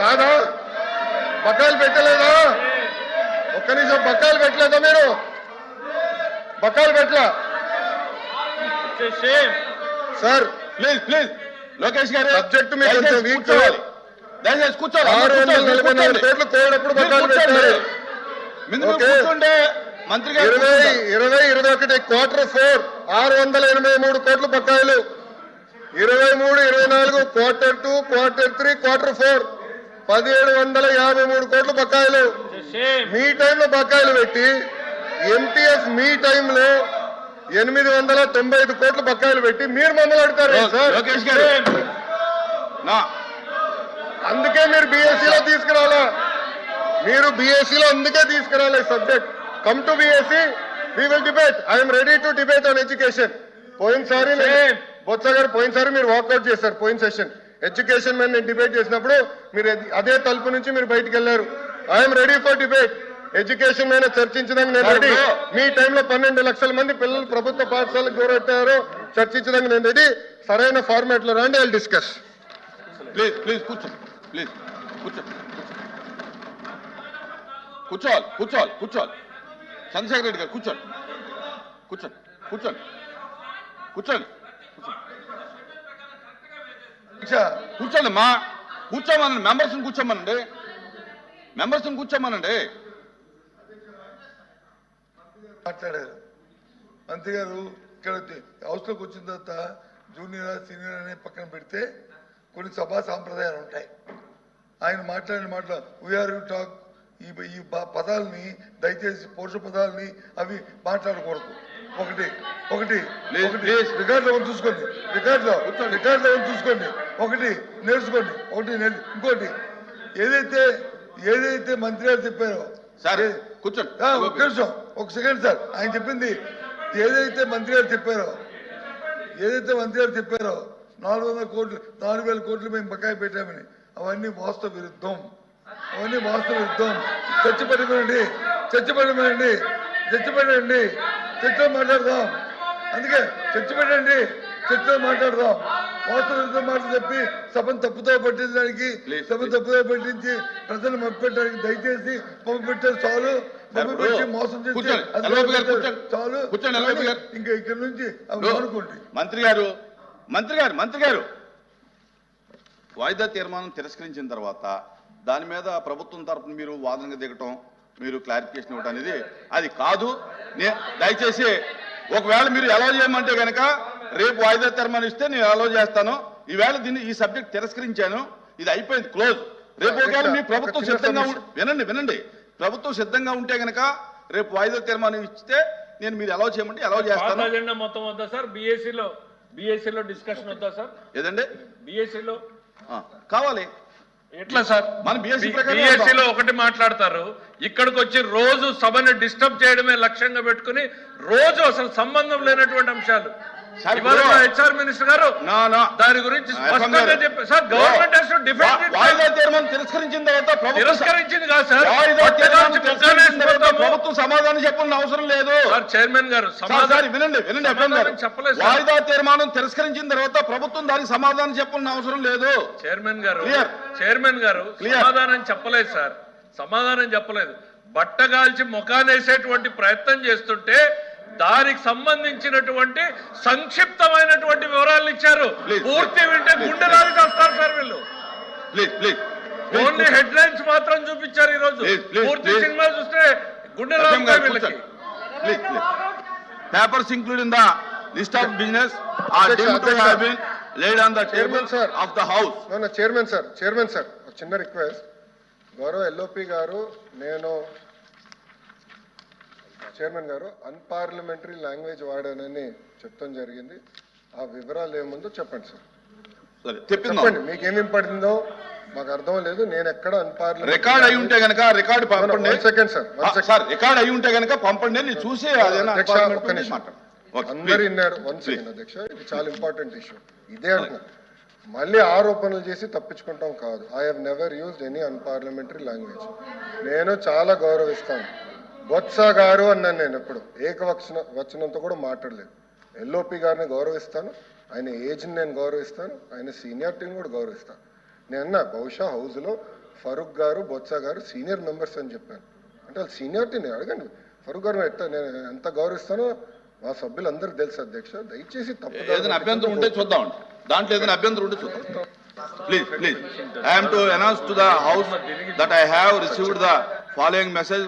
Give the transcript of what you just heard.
కాదా? బకాయిలు పెట్టలేదా? ఒక్క నిమిషం, బకాయిలు పెట్టలేదా మీరు? బకాయిలు పెట్టలా సార్? ప్లీజ్ ప్లీజ్ లోకేష్ గారు సబ్జెక్ట్ మీకు కొంచెం వీక్ చేయాలి. దయచేసి కూర్చోవాలి. 644 కోట్లు కోడప్పుడు బకాయిలు పెట్టారు. కూర్చోండి మంత్రి గారు. 2021 Q4 683 కోట్లు బకాయిలు. 23, 24 Q2, Q3, Q4 1753 కోట్లు బకాయిలు. మీ టైంలో బకాయిలు పెట్టి ఎంటీఎస్ మీ టైంలో 895 కోట్లు బకాయిలు పెట్టి మీరు మమ్మల్ని అడుగుతారు సార్? లోకేష్ గారు అందుకే మీరు బీఎస్సీలో తీసుకురాలా. మీరు బీఎస్సీలో అందుకే తీసుకురాలే subject. Come to BSc, we will debate. I'm ready to debate on education. పోయినసారి బొత్స గారు పోయినసారి మీరు వాకౌట్ చేశారు. పోయిన సెషన్ ఎడ్యుకేషన్ మీద నేను డిబేట్ చేసినప్పుడు మీరు అదే తలుపు నుంచి మీరు బయటకు వెళ్ళారు. I'm ready for debate. Education మీద చర్చించడానికి నేను రెడీ. మీ టైంలో 12 లక్షల మంది పిల్లలు ప్రభుత్వ పాఠశాలకు దూరెట్టారో చర్చించడానికి నేను రెడీ. సరైన ఫార్మాట్ లో రండి, I will discuss. Please please కూర్చో, ప్లీజ్ కూర్చోవాలి కూర్చోవాలి కూర్చోవాలి. చంద్రశేఖర్ రెడ్డి గారు కూర్చోండి కూర్చోండి కూర్చోండి కూర్చోండి కూర్చోండి అమ్మా. కూర్చోమనండి, మెంబర్స్ని కూర్చోమనండి, మెంబర్స్ని కూర్చోమనండి. మాట్లాడారు మంత్రి గారు. ఇక్కడ హౌస్లోకి వచ్చిన తర్వాత జూనియర్ సీనియర్ అనే పక్కన పెడితే కొన్ని సభా సాంప్రదాయాలు ఉంటాయి. ఆయన మాట్లాడిన మాటలు వీఆర్ యూ టాక్, ఈ పదాలని దయచేసి పౌరుష పదాలని అవి మాట్లాడకూడదు. ఒకటి రికార్డులో చూసుకోండి, రికార్డులో చూసుకోండి. ఒకటి నేర్చుకోండి, ఇంకోటి ఏదైతే మంత్రి గారు చెప్పారో సరే కూర్చోండి. ఒక నిమిషం, ఒక సెకండ్ సార్. ఆయన చెప్పింది ఏదైతే మంత్రి గారు చెప్పారో 400 కోట్లు 4000 కోట్లు మేము బకాయి పెట్టామని, అవన్నీ వాస్తవ విరుద్ధం. చర్చలో మాట్లాడదాం. అందుకే చర్చలో మాట్లాడదాం. వాస్తవ విరుద్ధం మాటలు చెప్పి సభను తప్పుతో పట్టించడానికి, పట్టించి ప్రజలు మభ్యపెట్టడానికి దయచేసి పంపిపెట్టారు చాలు. పంపిపెట్టి మోసం చేసి చాలు. ఇంకా ఇక్కడ నుంచి అనుకోండి. మంత్రి గారు వాయిదా తీర్మానం తిరస్కరించిన తర్వాత దాని మీద ప్రభుత్వం తరపున మీరు వాదనగా దిగటం, మీరు క్లారిఫికేషన్ ఇవ్వటం అనేది అది కాదు. దయచేసి ఒకవేళ మీరు అలౌ చేయమంటే కనుక రేపు వాయిదా తీర్మానం ఇస్తే నేను అలౌ చేస్తాను. ఈవేళ ఈ సబ్జెక్ట్ తిరస్కరించాను, ఇది అయిపోయింది, క్లోజ్. రేపు ఒకవేళ మీ ప్రభుత్వం సిద్ధంగా వినండి ప్రభుత్వం సిద్ధంగా ఉంటే కనుక రేపు వాయిదా తీర్మానం ఇస్తే నేను మీరు అలౌ చేయమంటే అలౌ చేస్తాను. మొత్తం వద్దా సార్? బీఎస్సీలో డిస్కషన్ వద్దా సార్? ఏదండి బీఎస్సీలో కావాలి. ఎట్లా సార్? మన బీఎస్సీలో ఒకటి మాట్లాడతారు, ఇక్కడికి వచ్చి రోజు సభను డిస్టర్బ్ చేయడమే లక్ష్యంగా పెట్టుకుని రోజు అసలు సంబంధం లేనటువంటి అంశాలు. హెచ్ఆర్ మినిస్టర్ గారు దాని గురించి స్పష్టంగా చెప్పారు సార్. గవర్నమెంట్ వాయిదా తీర్మానం తిరస్కరించిన తర్వాత తిరస్కరించింది కాదు సార్, ప్రభుత్వం సమాధానం చెప్పాల్సిన అవసరం లేదు. చైర్మన్ గారు వినండి చెప్పలేదు. వాయిదా తీర్మానం తిరస్కరించిన తర్వాత ప్రభుత్వం దానికి సమాధానం చెప్పాల్సిన అవసరం లేదు. చైర్మన్ గారు సమాధానం చెప్పలేదు సార్, సమాధానం చెప్పలేదు. బట్టగాల్చి ముఖానేసేటువంటి ప్రయత్నం చేస్తుంటే దానికి సంబంధించినటువంటి సంక్షిప్తమైనటువంటి వివరాలు ఇచ్చారు. పూర్తి వింటే గుండె రాలికి వస్తారు సార్ వీళ్ళు. ఓన్లీ హెడ్ లైన్స్ మాత్రం చూపించారు. ఈ రోజు పూర్తి సినిమా చూస్తే గుండె రాలుతాయి వీళ్ళకి. Papers including the list of business are deemed to have been laid on the table of the house. No, chairman sir, చిన్న రిక్వెస్ట్. గౌరవ ఎల్ఓపి గారు, నేను చైర్మన్ గారు అన్పార్లమెంటరీ లాంగ్వేజ్ వాడానని చెప్తాం జరిగింది. ఆ వివరాలు ఏముందో చెప్పండి సార్. చెప్పండి, మీకేమేమి పడిందో మాకు అర్థం లేదు. నేను ఎక్కడ అన్పార్లమెంటరీ రికార్డ్ అయి ఉంటే కనుక రికార్డు పంపండి. సెకండ్ సార్, రికార్డ్ అయి ఉంటే కనుక పంపండి, నేను చూసి అందరు విన్నారు. 1 సెకండ్ అధ్యక్ష, ఇది చాలా ఇంపార్టెంట్ ఇష్యూ. ఇదే అంటున్నారు, మళ్ళీ ఆరోపణలు చేసి తప్పించుకుంటాం కాదు. I have never used any unparliamentary language. నేను చాలా గౌరవిస్తాను. బొత్స గారు అన్నాను, నేను ఎప్పుడు ఏకవచనంతో కూడా మాట్లాడలేదు. ఎల్ఓపి గారిని గౌరవిస్తాను, ఆయన ఏజ్ని నేను గౌరవిస్తాను, ఆయన సీనియారిటీని కూడా గౌరవిస్తాను. నేను బహుశా హౌస్లో ఫరూక్ గారు బొత్స గారు సీనియర్ మెంబర్స్ అని చెప్పాను. అంటే వాళ్ళు సీనియారిటీ నేను అడగండి. ఫరూక్ గారు నేను ఎంత గౌరవిస్తానో మా సభ్యులందరికీ తెలుసు అధ్యక్ష. దయచేసి ఏదైనా అభ్యంతరం ఉంటే చూద్దాం, దాంట్లో ఏదైనా అభ్యంతరం ఉంటే చూద్దాం. Please. I am to announce to the House that I have received the following message